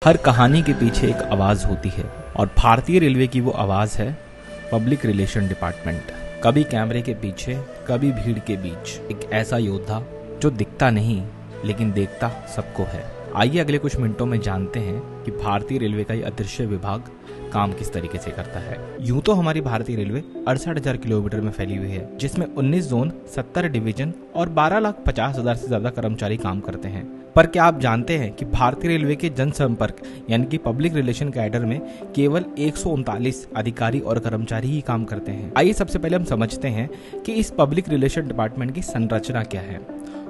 हर कहानी के पीछे एक आवाज़ होती है और भारतीय रेलवे की वो आवाज़ है पब्लिक रिलेशन डिपार्टमेंट। कभी कैमरे के पीछे, कभी भीड़ के बीच एक ऐसा योद्धा जो दिखता नहीं लेकिन देखता सबको है। आइए अगले कुछ मिनटों में जानते हैं कि भारतीय रेलवे का ये अदृश्य विभाग काम किस तरीके से करता है। यूं तो हमारी भारतीय रेलवे 68,000 किलोमीटर में फैली हुई है, जिसमें 19 जोन, 70 डिवीजन और 12,50,000 से ज्यादा कर्मचारी काम करते हैं। पर क्या आप जानते हैं कि भारतीय रेलवे के जनसंपर्क यानी कि पब्लिक रिलेशन कैडर में केवल 139 अधिकारी और कर्मचारी ही काम करते हैं। आइए सबसे पहले हम समझते हैं कि इस पब्लिक रिलेशन डिपार्टमेंट की संरचना क्या है।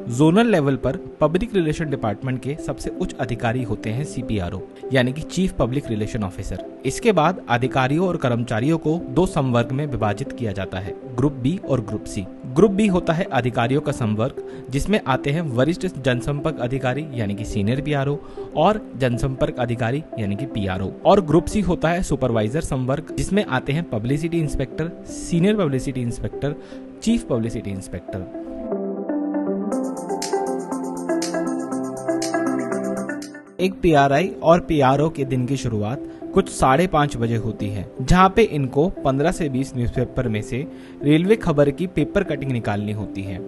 जोनल लेवल पर पब्लिक रिलेशन डिपार्टमेंट के सबसे उच्च अधिकारी होते हैं CPRO यानी कि चीफ पब्लिक रिलेशन ऑफिसर। इसके बाद अधिकारियों और कर्मचारियों को दो संवर्ग में विभाजित किया जाता है, ग्रुप बी और ग्रुप सी। ग्रुप बी होता है अधिकारियों का संवर्ग, जिसमें आते हैं वरिष्ठ जनसंपर्क अधिकारी यानी कि सीनियर PRO और जनसंपर्क अधिकारी यानी कि PRO। और ग्रुप सी होता है सुपरवाइजर संवर्ग, जिसमें आते हैं publicity inspector, senior publicity inspector, chief publicity inspector. एक PRI और PRO के दिन की शुरुआत कुछ 5:30 बजे होती है, जहां पे इनको 15 से 20 न्यूज़पेपर में से रेलवे खबर की पेपर कटिंग निकालनी होती है।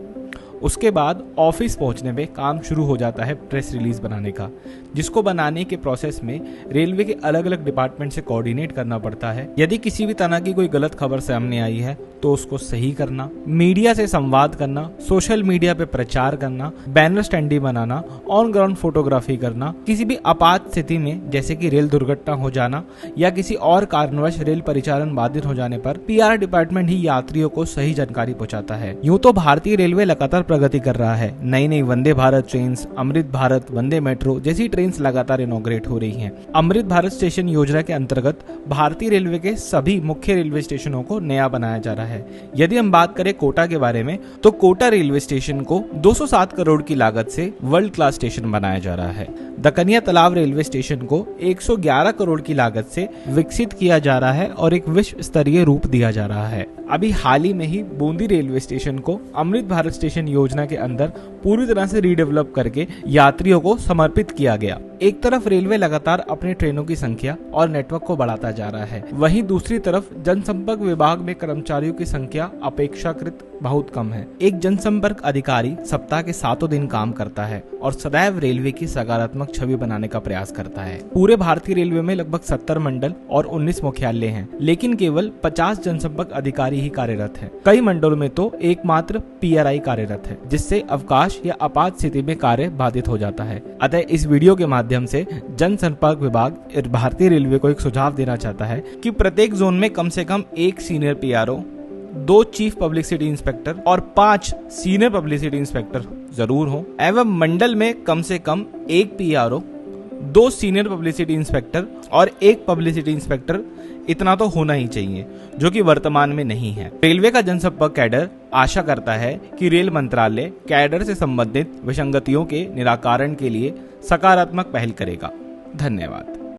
उसके बाद ऑफिस पहुंचने में काम शुरू हो जाता है प्रेस रिलीज बनाने का, जिसको बनाने के प्रोसेस में रेलवे के अलग अलग डिपार्टमेंट से कोऑर्डिनेट करना पड़ता है। यदि किसी भी तरह की कोई गलत खबर सामने आई है तो उसको सही करना, मीडिया से संवाद करना, सोशल मीडिया पे प्रचार करना, बैनर स्टैंडी बनाना, ऑन ग्राउंड फोटोग्राफी करना, किसी भी आपात स्थिति में जैसे कि रेल दुर्घटना हो जाना या किसी और कारणवश रेल परिचालन बाधित हो जाने पर PR डिपार्टमेंट ही यात्रियों को सही जानकारी पहुंचाता है। यूं तो भारतीय रेलवे लगातार प्रगति कर रहा है। नई नई वंदे भारत ट्रेन्स, अमृत भारत, वंदे मेट्रो जैसी ट्रेन्स लगातार इनॉग्रेट हो रही हैं। अमृत भारत स्टेशन योजना के अंतर्गत भारतीय रेलवे के सभी मुख्य रेलवे स्टेशनों को नया बनाया जा रहा है। यदि हम बात करें कोटा के बारे में, तो कोटा रेलवे स्टेशन को 207 करोड़ की लागत से वर्ल्ड क्लास स्टेशन बनाया जा रहा है। दकनिया तालाब रेलवे स्टेशन को 111 करोड़ की लागत से विकसित किया जा रहा है और एक विश्व स्तरीय रूप दिया जा रहा है। अभी हाल ही में ही बूंदी रेलवे स्टेशन को अमृत भारत स्टेशन योजना के अंदर पूरी तरह से रीडेवलप करके यात्रियों को समर्पित किया गया। एक तरफ रेलवे लगातार अपने ट्रेनों की संख्या और नेटवर्क को बढ़ाता जा रहा है, वहीं दूसरी तरफ जनसंपर्क विभाग में कर्मचारियों की संख्या अपेक्षाकृत बहुत कम है। एक जनसंपर्क अधिकारी सप्ताह के 7 दिन काम करता है और सदैव रेलवे की सकारात्मक छवि बनाने का प्रयास करता है। पूरे भारतीय रेलवे में लगभग 70 मंडल और 19 मुख्यालय हैं, लेकिन केवल 50 जनसंपर्क अधिकारी ही कार्यरत हैं। कई मंडलों में तो एकमात्र PRI कार्यरत है, जिससे अवकाश या आपात स्थिति में कार्य बाधित हो जाता है। अतः इस वीडियो के माध्यम से जनसंपर्क विभाग भारतीय रेलवे को एक सुझाव देना चाहता है कि प्रत्येक जोन में कम से कम एक senior PRO, 2 chief publicity inspector और 5 सीनियर पब्लिसिटी इंस्पेक्टर जरूर हो, एवं मंडल में कम से कम एक PRO, 2 सीनियर पब्लिसिटी इंस्पेक्टर और 1 पब्लिसिटी इंस्पेक्टर, इतना तो होना ही चाहिए, जो कि वर्तमान में नहीं है। रेलवे का जनसंपर्क कैडर आशा करता है कि रेल मंत्रालय कैडर से संबंधित विसंगतियों के निराकरण के लिए सकारात्मक पहल करेगा। धन्यवाद।